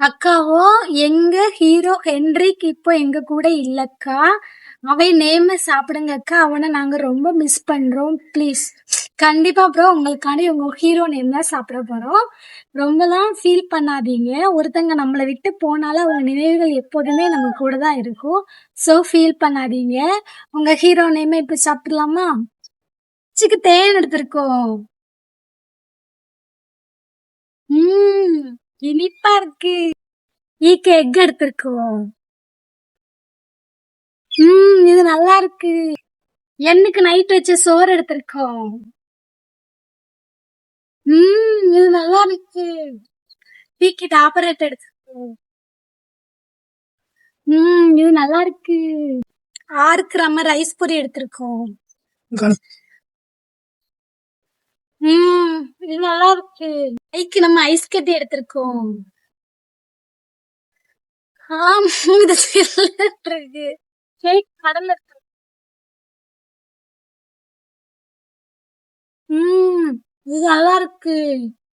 அக்காவோ எங்க hero Henrik இப்போ எங்க கூட இல்லக்கா. அவன் நேம சாப்பிடுங்க அக்கா. அவனை நாங்க ரொம்ப மிஸ் பண்றோம். ப்ளீஸ் கண்டிப்பா ப்ரோ உங்களுக்காண்டி உங்க ஹீரோ நேம் தான் சாப்பிட போறோம். ரொம்பலாம் ஃபீல் பண்ணாதீங்க. ஒருத்தங்க நம்மளை விட்டு போனாலும் அவங்க நினைவுகள் எப்போதுமே நம்ம கூட தான் இருக்கும். ஸோ ஃபீல் பண்ணாதீங்க. உங்க ஹீரோ நேம இப்ப சாப்பிடலாமா? சிக்கு தேன் எடுத்திருக்கோம். இனிப்பா இருக்கு. ஈக்கு எக் எடுத்திருக்கோம். இது நல்லா இருக்கு. எண்ணுக்கு நைட் வச்ச சோறு எடுத்திருக்கோம். இது நல்லா இருக்கு. டீக்கு டாபரேட் எடுத்திருக்கோம். இது நல்லா இருக்கு. 6 கிராம் ரைஸ் பொரி எடுத்திருக்கோம். இது நல்லா இருக்கு. ஐக்கு நம்ம ஐஸ் கட்டி எடுத்திருக்கோம். இது இருக்கு. கேக் கடல்ல இருக்கு. இது நல்லா இருக்கு.